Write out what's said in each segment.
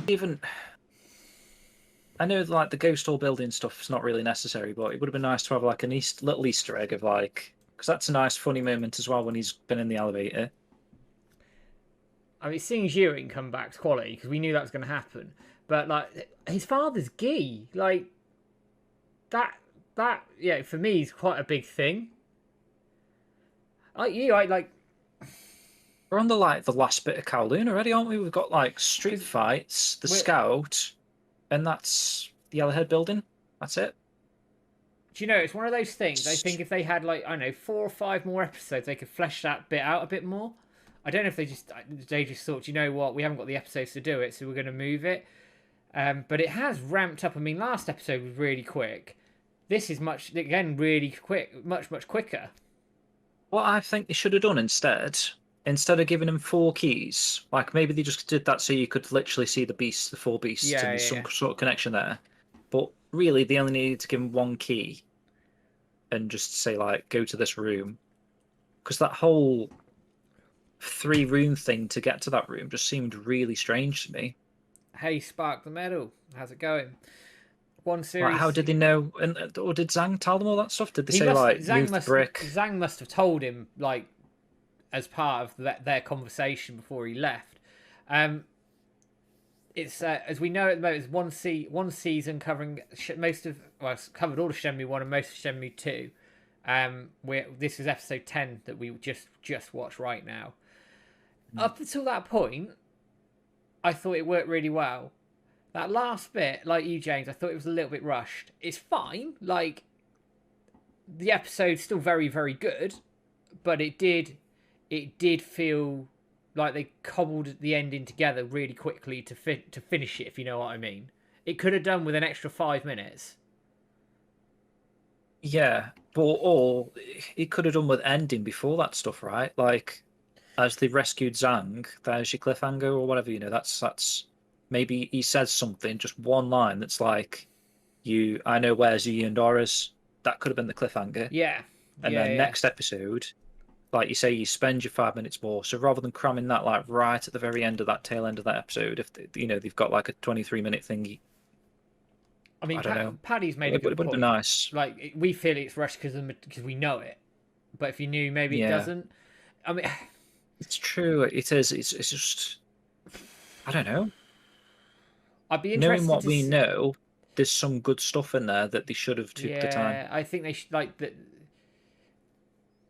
even I know like the ghost hall building stuff is not really necessary, but it would have been nice to have like little Easter egg of like because that's a nice funny moment as well when he's been in the elevator. I mean, seeing Ewing come back to quality because we knew that was going to happen. But like his father's Guy, like that yeah, for me is quite a big thing. Like you, I like We're on the last bit of Kowloon already, aren't we? We've got like street because fights, the we're. scout, and that's the Yellowhead building. That's it. Do you know it's one of those things? I think if they had like I don't know 4 or 5 more episodes, they could flesh that bit out a bit more. I don't know if they just thought, you know what, we haven't got the episodes to do it, so we're going to move it. But it has ramped up. I mean, last episode was really quick. This is much again really quick, much quicker. What I think they should have done instead of giving him four keys, like maybe they just did that so you could literally see the beasts, the four beasts, and Yeah, there's yeah, some yeah. sort of connection there. But really, they only needed to give him one key and just say like, go to this room, because that whole three-room thing to get to that room just seemed really strange to me. Hey, Spark the Metal, how's it going? One Like, how series. did they know? And or did Zhang tell them all that stuff? Did they He say must. like, move the brick? Zhang must have told him like as part of their conversation before he left. Um, it's as we know at the moment, it's one season covering most of well, it's covered all of Shenmue 1 and most of Shenmue 2. This is episode 10 that we just watched right now. Up until that point, I thought it worked really well. That last bit, like you, James, I thought it was a little bit rushed. It's fine. Like the episode's still very, very good, but it did feel like they cobbled the ending together really quickly to finish it. If you know what I mean, it could have done with an extra 5 minutes. Yeah, but or he could have done with ending before that stuff, right? Like as they rescued Zhang, there's your cliffhanger or whatever. That's maybe he says something, just one line that's like, "You, I know where Zee and Doris." That could have been the cliffhanger, Yeah, and yeah, then yeah. next episode, like you say, you spend your 5 minutes more. So rather than cramming that like right at the very end of that tail end of that episode, if they've got like a 23-minute thingy, I mean, I don't know. Paddy's made a It good would have been point. nice. Like we feel it's rushed because we know it, but if you knew, maybe it Yeah, doesn't. I mean, it's true. It is. It's just I don't know. I'd be Knowing interested what to we see. know, there's some good stuff in there that they should have took the time. Yeah, I think they should like that.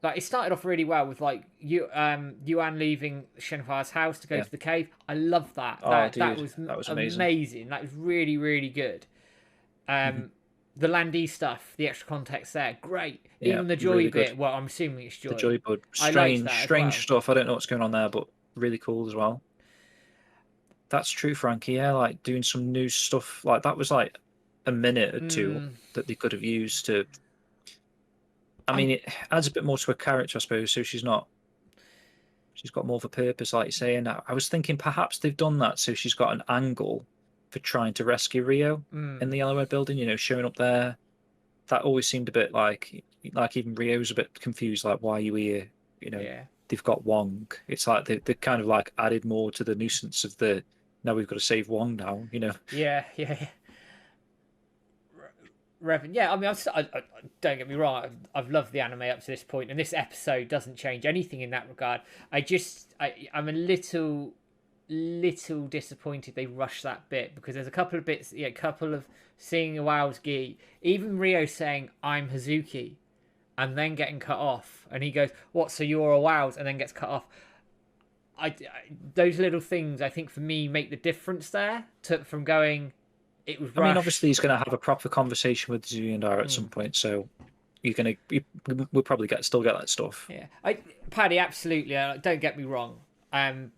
Like it started off really well with like Yuan leaving Shenhua's house to go Yeah. to the cave. I love that. Oh, That dude, was that was amazing. amazing. That was really really good. Mhm. The Landy stuff, the extra context there, great. Yeah, Even the Joy really good. bit. Well, I'm assuming it's The Joy. Joy Bud, I liked strange, that as strange well. stuff. I don't know what's going on there, but really cool as well. That's true, Frankie. Yeah, like doing some new stuff. Like that was like a minute or two Mm, that they could have used to. I I'm mean, it adds a bit more to her character, I suppose. So she's not. She's got more of a purpose, like you say. And I was thinking perhaps they've done that so she's got an angle for trying to rescue Rio in mm, the Yellowhead building. Showing up there. That always seemed a bit like even Rio's a bit confused. Like, why are you here? You know, yeah. they've got Wong. It's like they kind of like added more to the nuisance of the. Now we've got to save Wong now. Yeah, yeah, yeah. Revan. Yeah, I mean, don't get me wrong. I've loved the anime up to this point, and this episode doesn't change anything in that regard. I'm a little disappointed they rushed that bit because there's a couple of bits, yeah, a couple of seeing a Wow's gi, even Rio saying I'm Hazuki, and then getting cut off, and he goes, "What? So you're a Wow's?" and then gets cut off. Those little things I think for me make the difference there from going. It was I mean, obviously rushed. he's going to have a proper conversation with Zuyandar at some Mm. point, so we'll probably still get that stuff. Yeah, Paddy, absolutely. Don't get me wrong.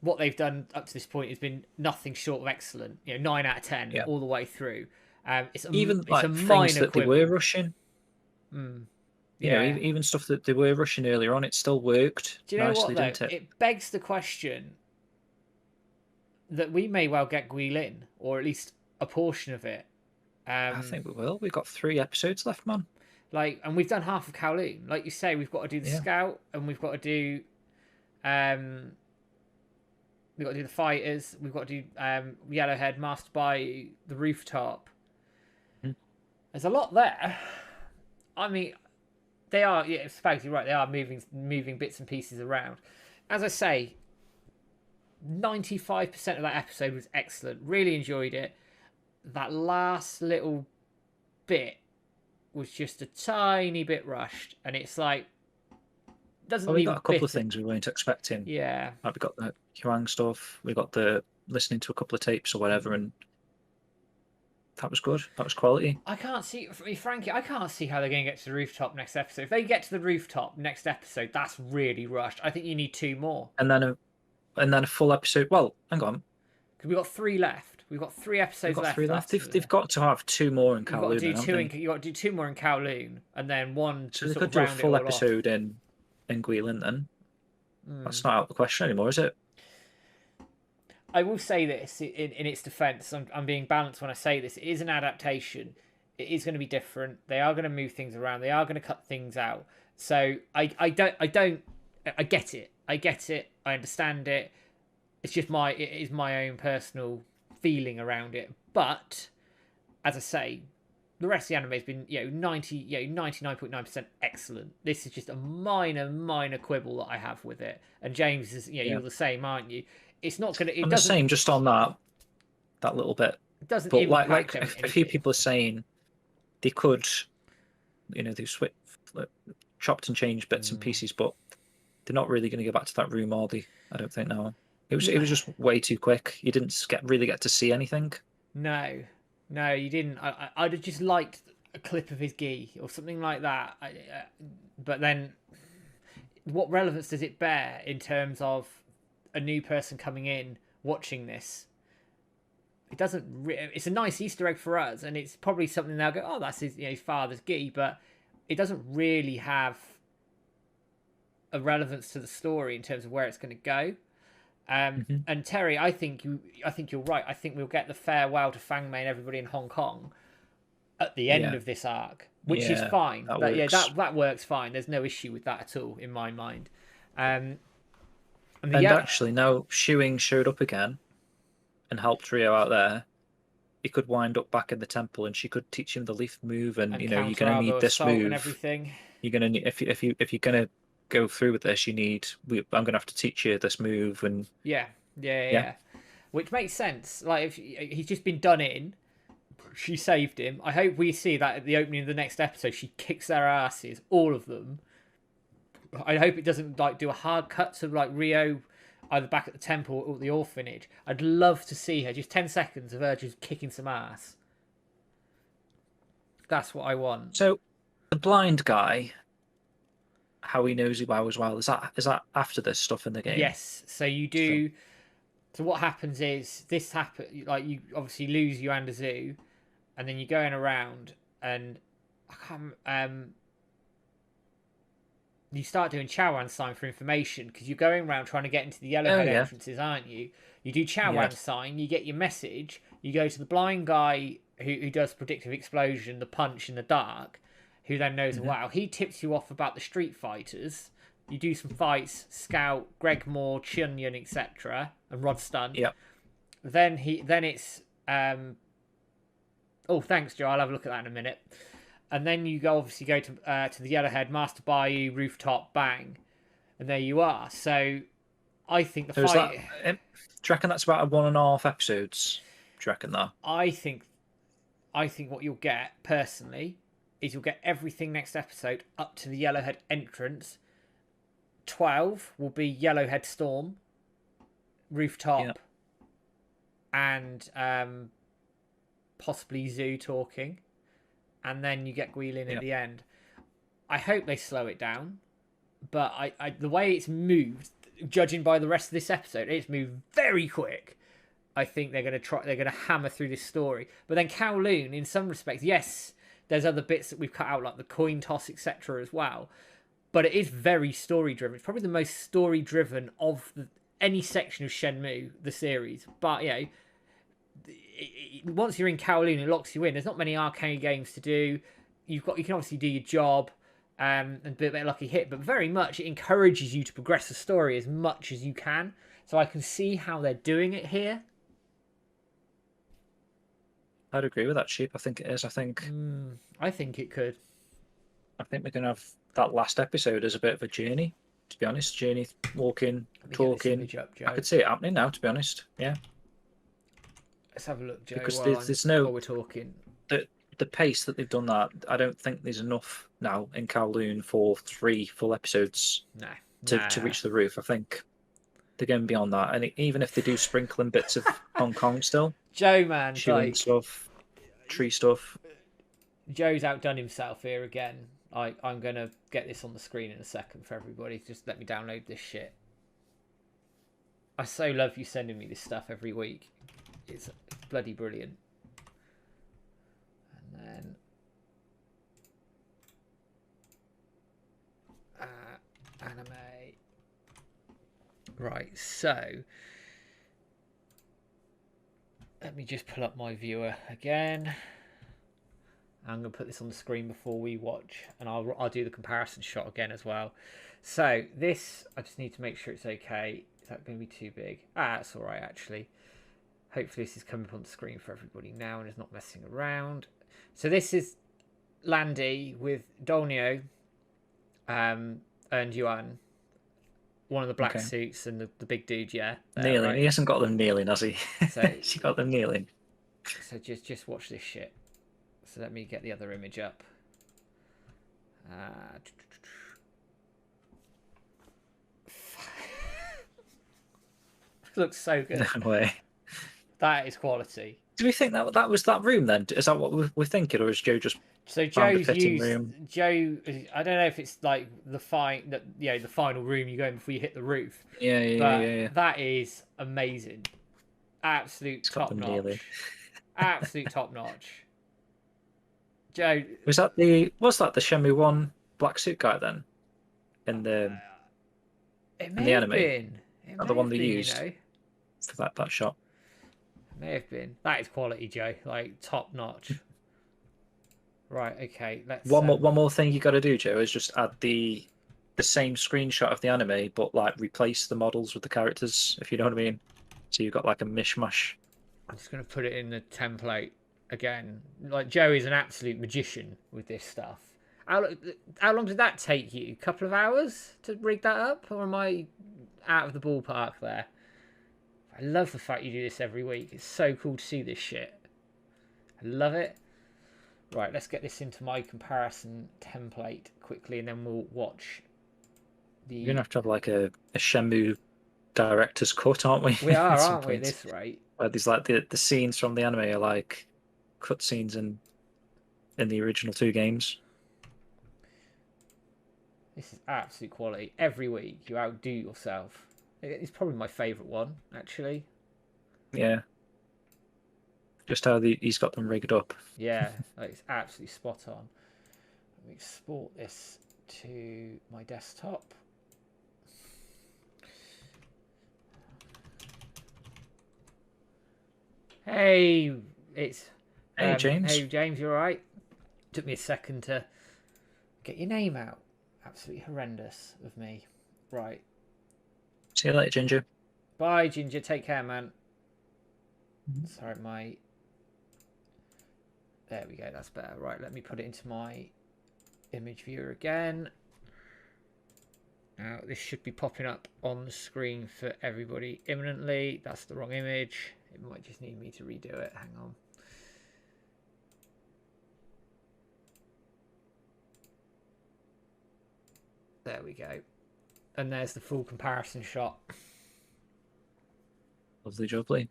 What they've done up to this point has been nothing short of excellent. 9 out of 10 Yeah, all the way through. even It's a like things minor that they were quibble. rushing. Mm, yeah. Even stuff that they were rushing earlier on, it still worked Do you know what nicely, though? didn't it? It begs the question that we may well get Guilin, or at least a portion of it. I Um, think we will. We've got 3 episodes left, man. and we've done half of Kowloon. Like you say, we've got to do the Yeah, scout, and we've got to do um We've got to do the fighters. We've got to do Yellowhead mastered by the rooftop. Mhm. There's a lot there. I mean, they are. Yeah, it's basically right. They are moving bits and pieces around. As I say, 95% of that episode was excellent. Really enjoyed it. That last little bit was just a tiny bit rushed, and it's like doesn't Well, we leave got a a couple bit of of things we weren't expecting. yeah. Like we got the Huang stuff, we got the listening to a couple of tapes or whatever, and that was good. That was quality. I can't see, Frankie. I can't see how they're going to get to the rooftop next episode. If they get to the rooftop next episode, that's really rushed. I think you need two more And then a full episode. Well, hang on, because we've got three left. We've got three we've episodes got three left left. after They've got to have two more in you've got to Kowloon, do haven't two in they? you got to do two more in Kowloon, and then one So to they sort could of do a round it full all off. episode in Guilin then. That's not out of the question anymore, is it? I will say this in its defence. I'm being balanced when I say this. It is an adaptation. It is going to be different. They are going to move things around. They are going to cut things out. So I get it. I get it. I understand it. It is my own personal feeling around it. But as I say, the rest of the anime has been 99.9% excellent. This is just a minor quibble that I have with it. And James is Yeah. you're the same, aren't you? It's not gonna. It I'm the doesn't. same, just on that little bit. It doesn't But impact like a few anything. people are saying, they could, they chopped and changed bits and pieces, but they're not really going to go back to that room, are they? I don't think now. It was just way too quick. You didn't really get to see anything. No, you didn't. I'd have just liked a clip of his gi or something like that. But then, what relevance does it bear in terms of a new person coming in watching this? It doesn't. It's a nice Easter egg for us, and it's probably something they'll go, "Oh, that's his father's gi," but it doesn't really have a relevance to the story in terms of where it's going to go. And Terry, I think you're right. I think we'll get the farewell to Fang Mei and everybody in Hong Kong at the end of this arc, which is fine. That works fine. There's no issue with that at all in my mind. And actually, now Shuing showed up again and helped Rio out there. He could wind up back in the temple, and she could teach him the leaf move, and you're going to need this move and everything. You're going to need if you're going to go through with this, I'm going to have to teach you this move, and yeah, which makes sense. Like if he's just been done in, she saved him. I hope we see that at the opening of the next episode. She kicks their asses, all of them. I hope it doesn't do a hard cut to Rio either back at the temple or the orphanage. I'd love to see her, just 10 seconds of her just kicking some ass. That's what I want. So the blind guy, how he knows Iwao as well, is that after this stuff in the game? Yes. So you do. So what happens is this happen. You obviously lose Yuan Zhu, and then you're going around, and I can't. You start doing Chawan sign for information because you're going around trying to get into the Yellowhead entrances, aren't you? You do Chawan sign, you get your message, you go to the blind guy who does predictive explosion, the punch in the dark, who then knows, wow, he tips you off about the Street Fighters. You do some fights, Scout, Greg Moore, Chunyan, etc., and Rod Stunt. Yep. Then it's oh, thanks, Joe. I'll have a look at that in a minute. And then you obviously go to the Yellowhead, Master Bayou, Rooftop, bang, and there you are. So I think the fight. Do you reckon that's about 1.5 episodes? Do you reckon that? I think what you'll get personally is you'll get everything next episode up to the Yellowhead entrance. 12 will be Yellowhead Storm, Rooftop, and possibly Zoo talking. And then you get Guilin at the end. I hope they slow it down, but I the way it's moved, judging by the rest of this episode, it's moved very quick. I think they're going to hammer through this story. But then Kowloon, in some respects, yes, there's other bits that we've cut out, like the coin toss, etc. as well. But it is very story driven. It's probably the most story driven of any section of Shenmue, the series. But once you're in Kowloon, it locks you in. There's not many arcade games to do. You can obviously do your job and be a bit lucky hit, but very much it encourages you to progress the story as much as you can. So I can see how they're doing it here. I'd agree with that, Sheep. I think it is. I think it could. I think we're gonna have that last episode as a bit of a journey. To be honest, journey, walking, Let me get this talking. image up, I Joe. could see it happening now. To be honest, yeah. Let's have a look, Joe, Because while there's while no we're talking. the pace that they've done that. I don't think there's enough now in Kowloon for 3 full episodes No, to reach the roof. I think they're going beyond that. And even if they do sprinkle in bits of Hong Kong still, Joe, man, chewing like stuff, tree stuff. Joe's outdone himself here again. I'm gonna get this on the screen in a second for everybody. Just let me download this shit. I so love you sending me this stuff every week. It's bloody brilliant. And then anime. Right, so let me just pull up my viewer again. I'm going to put this on the screen before we watch, and I'll do the comparison shot again as well. So this, I just need to make sure it's okay. Is that going to be too big? It's all right, actually. Hopefully this is coming up on the screen for everybody now and is not messing around. So this is Landy with Dolnio and Yuan. One of the black suits and the big dude, yeah. Kneeling. Right? He hasn't got them kneeling, has he? So he got them kneeling. So just watch this shit. So let me get the other image up. Looks so good. No way. That is quality. Do we think that was that room then? Is that what we're thinking, or is Joe just? So Joe's used room? Joe. I don't know if it's like the final room you go in before you hit the roof. Yeah. That is amazing. Absolute top notch. Absolute top notch. Joe, was that the Shenmue 1 black suit guy then? In the anime? Been. The one they used for that shot. It may have been. That is quality, Joe. Like top notch. Right, okay. Let's one more thing you got to do, Joe, is just add the same screenshot of the anime, but like replace the models with the characters, if you know what I mean. So you've got like a mishmash. I'm just gonna put it in the template again. Like Joe is an absolute magician with this stuff. How long did that take you? A couple of hours to rig that up, or am I out of the ballpark there? I love the fact you do this every week. It's so cool to see this shit. I love it. Right, let's get this into my comparison template quickly, and then we'll watch the... You're going to have like a Shenmue director's cut, aren't we? We are, aren't we, at this rate? Where there's like the scenes from the anime are like cut scenes in the original 2 games. This is absolute quality. Every week you outdo yourself. It's probably my favourite one, actually. Yeah. Just how he's got them rigged up. Yeah, it's absolutely spot on. Let me export this to my desktop. Hey, it's... Hey, James. Hey, James, you alright? Took me a second to get your name out. Absolutely horrendous of me. Right. See you later, Ginger. Bye, Ginger. Take care, man. Sorry, my... There we go. That's better. Right, let me put it into my image viewer again. Now, this should be popping up on the screen for everybody imminently. That's the wrong image. It might just need me to redo it. Hang on. There we go. And there's the full comparison shot. Lovely jubbly.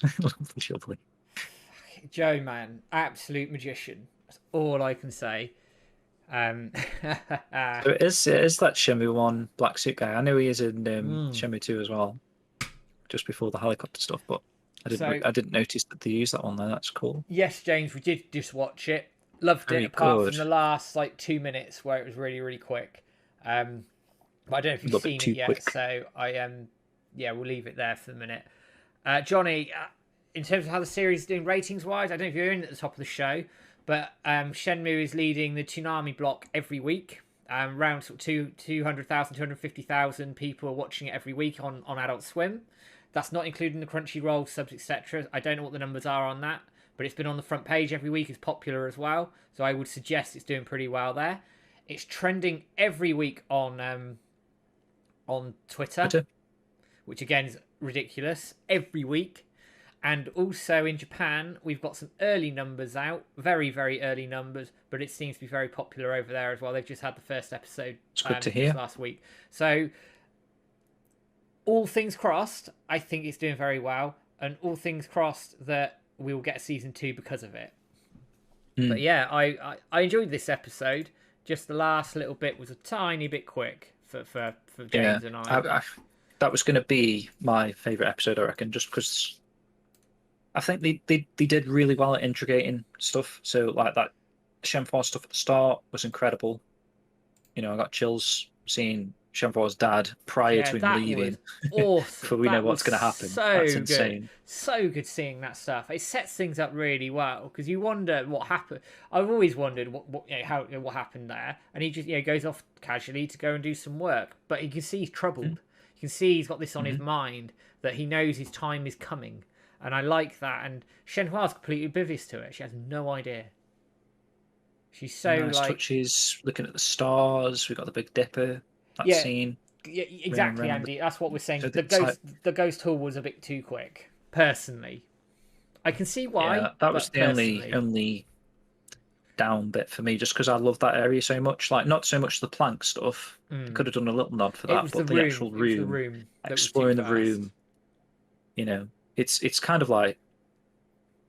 Lovely jubbly. Joe, man, absolute magician. That's all I can say. So it is that Shenmue 1 black suit guy. I know he is in Shenmue 2 as well, just before the helicopter stuff, but I didn't notice that they used that one there. That's cool. Yes, James, we did just watch it. Loved it, apart from the last like 2 minutes where it was really, really quick. But I don't know if you've seen it yet, quick. So we'll leave it there for the minute. Johnny, in terms of how the series is doing ratings-wise, I don't know if you're in at the top of the show, but Shenmue is leading the Toonami block every week. Around sort of 200,000, 250,000 people are watching it every week on Adult Swim. That's not including the Crunchyroll subs, etc. I don't know what the numbers are on that, but it's been on the front page every week. It's popular as well, so I would suggest it's doing pretty well there. It's trending every week on Twitter, which again is ridiculous. Every week. And also in Japan, we've got some early numbers out, very, very early numbers, but it seems to be very popular over there as well. They've just had the first episode It's good to hear. last week. So, all things crossed, I think it's doing very well. And all things crossed that we will get a season 2 because of it. But yeah, I enjoyed this episode. Just the last little bit was a tiny bit quick for James and I. That was going to be my favourite episode, I reckon, just because I think they did really well at integrating stuff. So like that Shenmue stuff at the start was incredible. You know, I got chills seeing Shenmue's dad prior to him leaving. Awesome. Before we know what's going to happen. That's insane. So good seeing that stuff. It sets things up really well because you wonder what happened. I've always wondered what happened there, and he just goes off casually to go and do some work. But you can see he's troubled. You can see he's got this on his mind that he knows his time is coming. And I like that. And Shenhua's completely oblivious to it. She has no idea. She's so nice touches, looking at the stars. We got the Big Dipper. That scene. Yeah, exactly, Andy. That's what we're saying. So the ghost haul was a bit too quick. Personally, I can see why. Yeah, that was the only down bit for me, just because I love that area so much. Like, not so much the plank stuff. Could have done a little nod for that, but the actual room, exploring the room. You know. It's kind of like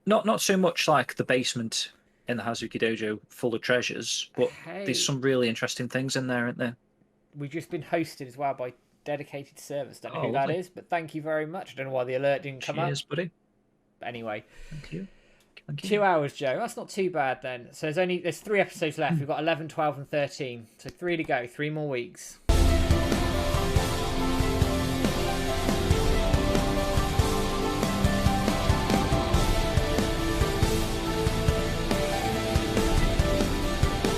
not so much like the basement in the Hazuki Dojo full of treasures, but there's some really interesting things in there, aren't there? We've just been hosted as well by Dedicated Servers. Don't know who that is, but thank you very much. I don't know why the alert didn't come up. Cheers, buddy. But anyway, thank you. 2 hours, Joe. That's not too bad then. So there's 3 episodes left. We've got 11, 12, and 13. So 3 to go. 3 more weeks.